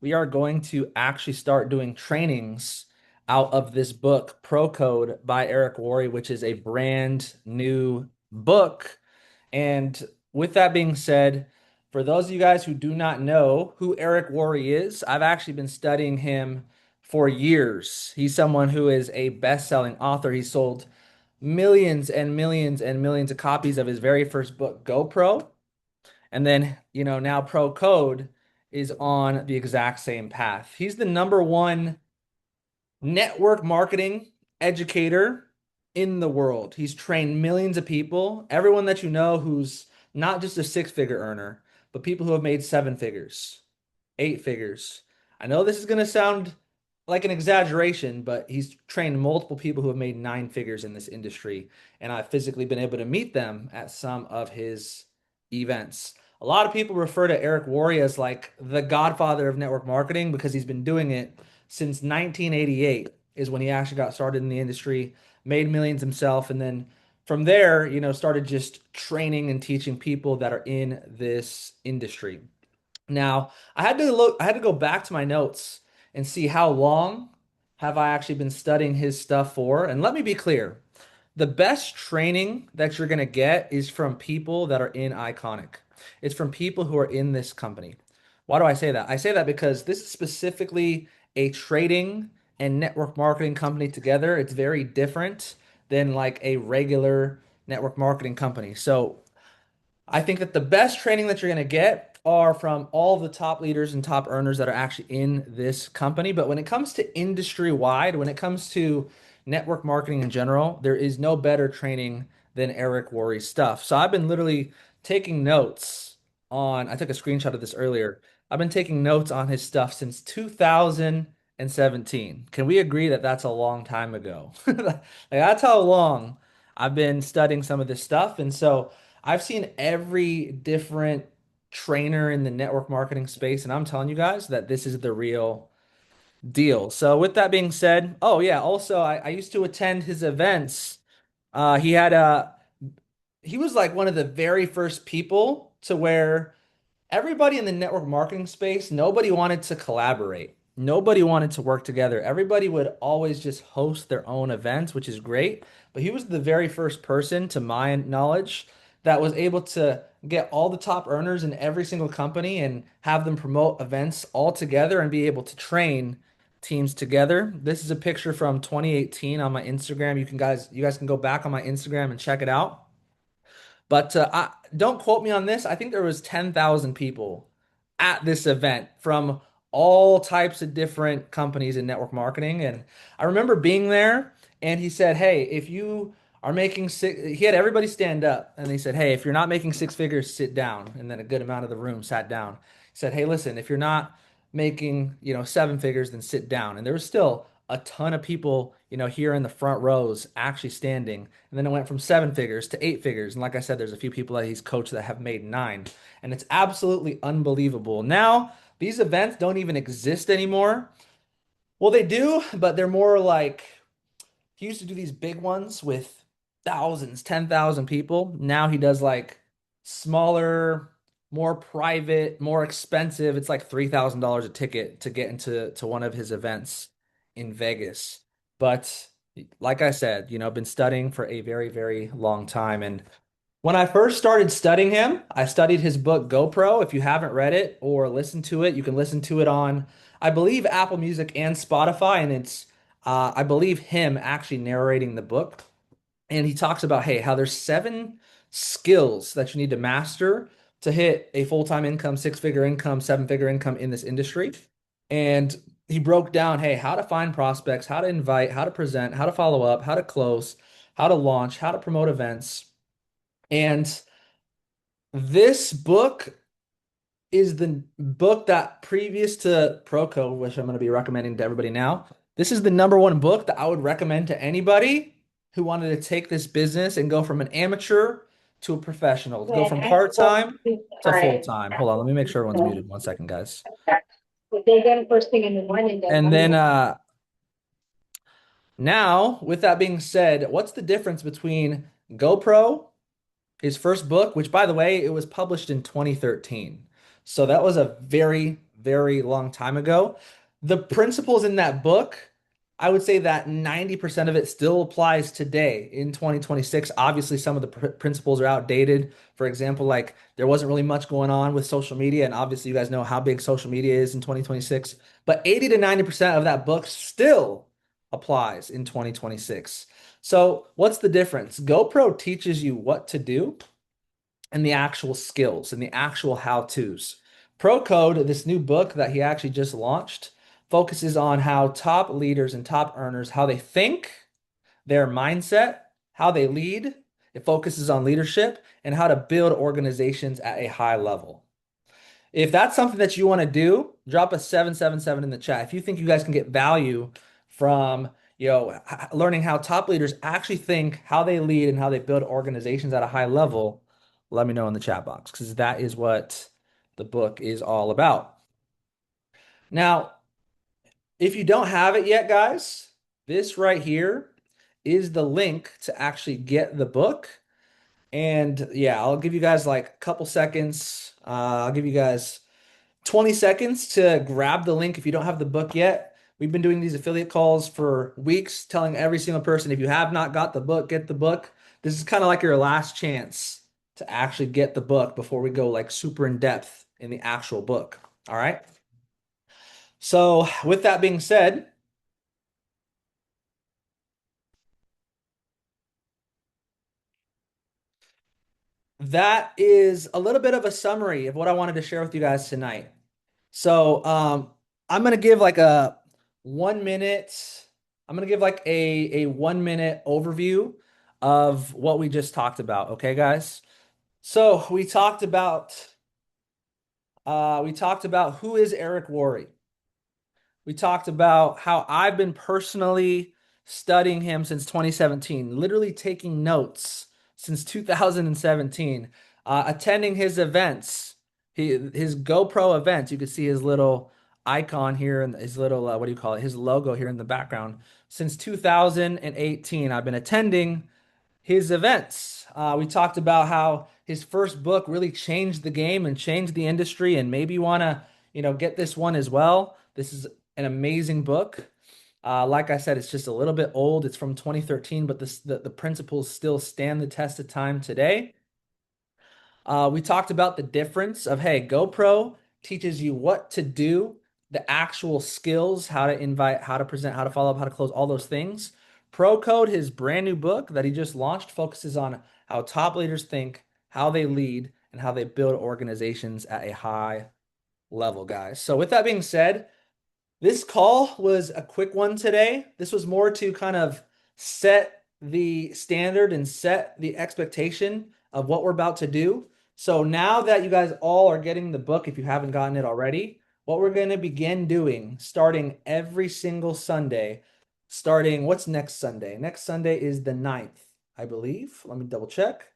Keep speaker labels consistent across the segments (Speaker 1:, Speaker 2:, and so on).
Speaker 1: we are going to actually start doing trainings out of this book, Pro Code by Eric Worre, which is a brand new book. And with that being said, for those of you guys who do not know who Eric Worre is, I've actually been studying him for years. He's someone who is a best-selling author. He sold millions and millions and millions of copies of his very first book, GoPro. And then, now Pro Code is on the exact same path. He's the number one network marketing educator in the world. He's trained millions of people, everyone that you know who's not just a six-figure earner, but people who have made seven figures, eight figures. I know this is going to sound like an exaggeration, but he's trained multiple people who have made nine figures in this industry, and I've physically been able to meet them at some of his events. A lot of people refer to Eric Worre as like the godfather of network marketing because he's been doing it since 1988 is when he actually got started in the industry, made millions himself, and then from there, started just training and teaching people that are in this industry. Now, I had to go back to my notes and see how long have I actually been studying his stuff for. And let me be clear, the best training that you're going to get is from people that are in Iconic. It's from people who are in this company. Why do I say that? I say that because this is specifically a trading and network marketing company together. It's very different than like a regular network marketing company. So I think that the best training that you're going to get are from all the top leaders and top earners that are actually in this company. But when it comes to industry wide, when it comes to network marketing in general, there is no better training than Eric Worre's stuff. So I've been literally taking notes I took a screenshot of this earlier. I've been taking notes on his stuff since 2017. Can we agree that that's a long time ago? Like, that's how long I've been studying some of this stuff. And so I've seen every different trainer in the network marketing space, and I'm telling you guys that this is the real deal. So, with that being said, oh yeah, also I used to attend his events. He was like one of the very first people to where everybody in the network marketing space, nobody wanted to collaborate. Nobody wanted to work together. Everybody would always just host their own events, which is great. But he was the very first person, to my knowledge, that was able to get all the top earners in every single company and have them promote events all together and be able to train teams together. This is a picture from 2018 on my Instagram. You guys can go back on my Instagram and check it out. But don't quote me on this. I think there was 10,000 people at this event from all types of different companies in network marketing. And I remember being there and he said, "Hey, if you are making six," he had everybody stand up and he said, "Hey, if you're not making six figures, sit down." And then a good amount of the room sat down. He said, "Hey, listen, if you're not making, seven figures, then sit down." And there was still a ton of people, here in the front rows actually standing. And then it went from seven figures to eight figures. And like I said, there's a few people that he's coached that have made nine. And it's absolutely unbelievable. Now, these events don't even exist anymore. Well, they do, but they're more like he used to do these big ones with thousands, 10,000 people. Now he does like smaller, more private, more expensive. It's like $3,000 a ticket to get into one of his events in Vegas. But like I said, I've been studying for a very, very long time. And when I first started studying him, I studied his book GoPro. If you haven't read it or listened to it, you can listen to it on, I believe, Apple Music and Spotify. And it's, I believe, him actually narrating the book. And he talks about, hey, how there's seven skills that you need to master to hit a full-time income, six-figure income, seven-figure income in this industry. And he broke down, hey, how to find prospects, how to invite, how to present, how to follow up, how to close, how to launch, how to promote events. And this book is the book that previous to Proco, which I'm going to be recommending to everybody now, this is the number one book that I would recommend to anybody who wanted to take this business and go from an amateur to a professional, to go from part-time to full-time. Hold on, let me make sure everyone's muted. One second, guys.
Speaker 2: They get it first thing in the morning.
Speaker 1: And then now, with that being said, what's the difference between GoPro, his first book, which by the way, it was published in 2013. So that was a very, very long time ago. The principles in that book, I would say that 90% of it still applies today in 2026. Obviously, some of the principles are outdated. For example, like there wasn't really much going on with social media, and obviously, you guys know how big social media is in 2026. But 80 to 90% of that book still applies in 2026. So, what's the difference? GoPro teaches you what to do and the actual skills and the actual how-tos. Pro Code, this new book that he actually just launched, focuses on how top leaders and top earners, how they think, their mindset, how they lead. It focuses on leadership and how to build organizations at a high level. If that's something that you want to do, drop a 777 in the chat. If you think you guys can get value from, learning how top leaders actually think, how they lead, and how they build organizations at a high level, let me know in the chat box because that is what the book is all about. Now, if you don't have it yet, guys, this right here is the link to actually get the book. And yeah, I'll give you guys like a couple seconds. I'll give you guys 20 seconds to grab the link if you don't have the book yet. We've been doing these affiliate calls for weeks, telling every single person if you have not got the book, get the book. This is kind of like your last chance to actually get the book before we go like super in depth in the actual book. All right. So, with that being said, that is a little bit of a summary of what I wanted to share with you guys tonight. So, I'm gonna give like a 1 minute. I'm gonna give like a 1 minute overview of what we just talked about. Okay, guys. So we talked about who is Eric Worre. We talked about how I've been personally studying him since 2017, literally taking notes since 2017, attending his events, his GoPro events. You can see his little icon here and his little, what do you call it? His logo here in the background. Since 2018, I've been attending his events. We talked about how his first book really changed the game and changed the industry, and maybe you want to, get this one as well. This is an amazing book. Like I said, it's just a little bit old. It's from 2013, but the principles still stand the test of time today. We talked about the difference of, hey, GoPro teaches you what to do, the actual skills, how to invite, how to present, how to follow up, how to close, all those things. Pro Code, his brand new book that he just launched, focuses on how top leaders think, how they lead, and how they build organizations at a high level, guys. So, with that being said, this call was a quick one today. This was more to kind of set the standard and set the expectation of what we're about to do. So now that you guys all are getting the book, if you haven't gotten it already, what we're going to begin doing starting every single Sunday, starting what's next Sunday? Next Sunday is the 9th, I believe. Let me double check.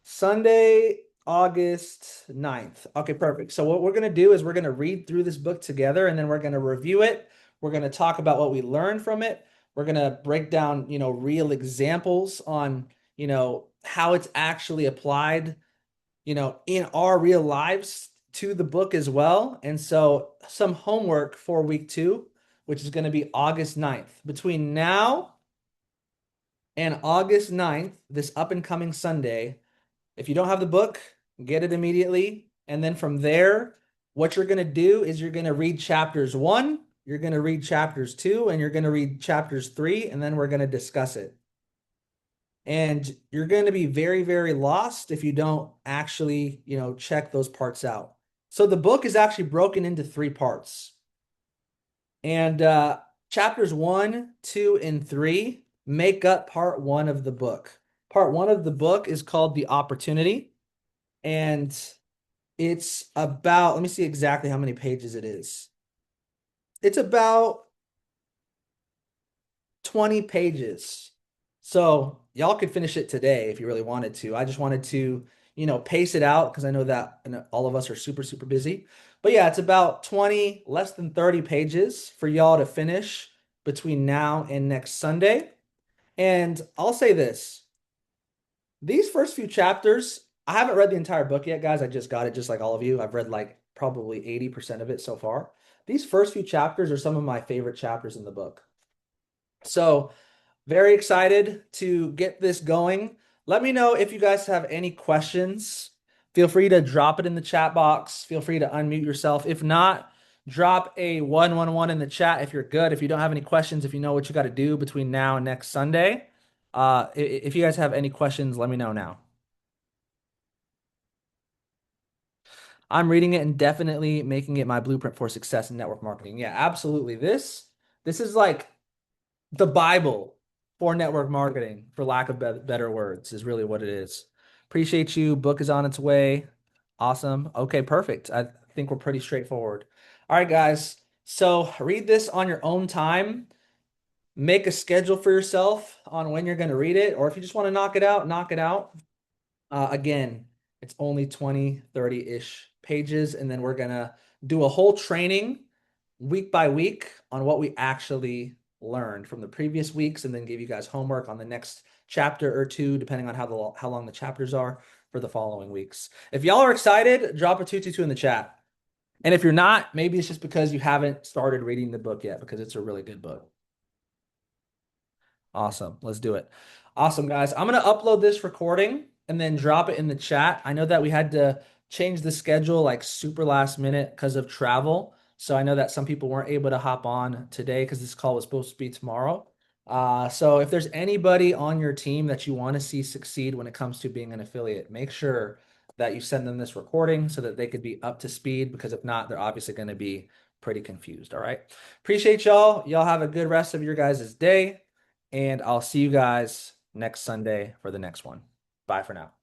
Speaker 1: Sunday, August 9th. Okay, perfect. So what we're going to do is we're going to read through this book together and then we're going to review it. We're going to talk about what we learned from it. We're going to break down, real examples on, how it's actually applied, in our real lives to the book as well. And so some homework for week 2, which is going to be August 9th. Between now and August 9th, this up and coming Sunday, if you don't have the book, get it immediately. And then from there, what you're going to do is you're going to read chapters 1, you're going to read chapters 2, and you're going to read chapters 3, and then we're going to discuss it. And you're going to be very, very lost if you don't actually, check those parts out. So the book is actually broken into 3 parts. And chapters 1, 2, and 3 make up part 1 of the book. Part 1 of the book is called The Opportunity. And it's about, let me see exactly how many pages it is. It's about 20 pages. So y'all could finish it today if you really wanted to. I just wanted to, pace it out because I know that all of us are super, super busy. But yeah, it's about 20, less than 30 pages for y'all to finish between now and next Sunday. And I'll say this. These first few chapters, I haven't read the entire book yet, guys. I just got it, just like all of you. I've read like probably 80% of it so far. These first few chapters are some of my favorite chapters in the book. So, very excited to get this going. Let me know if you guys have any questions. Feel free to drop it in the chat box. Feel free to unmute yourself. If not, drop a 111 in the chat if you're good. If you don't have any questions, if you know what you got to do between now and next Sunday. If you guys have any questions, let me know now. I'm reading it and definitely making it my blueprint for success in network marketing. Yeah, absolutely. This is like the Bible for network marketing, for lack of better words, is really what it is. Appreciate you. Book is on its way. Awesome. Okay, perfect. I think we're pretty straightforward. All right, guys. So read this on your own time. Make a schedule for yourself on when you're going to read it, or if you just want to knock it out, knock it out. Again, it's only 20, 30-ish pages, and then we're gonna do a whole training week by week on what we actually learned from the previous weeks, and then give you guys homework on the next chapter or two, depending on how long the chapters are for the following weeks. If y'all are excited, drop a 222 in the chat. And if you're not, maybe it's just because you haven't started reading the book yet, because it's a really good book. Awesome. Let's do it. Awesome, guys. I'm going to upload this recording and then drop it in the chat. I know that we had to change the schedule like super last minute because of travel. So I know that some people weren't able to hop on today because this call was supposed to be tomorrow. So if there's anybody on your team that you want to see succeed when it comes to being an affiliate, make sure that you send them this recording so that they could be up to speed, because if not, they're obviously going to be pretty confused. All right. Appreciate y'all. Y'all have a good rest of your guys' day. And I'll see you guys next Sunday for the next one. Bye for now.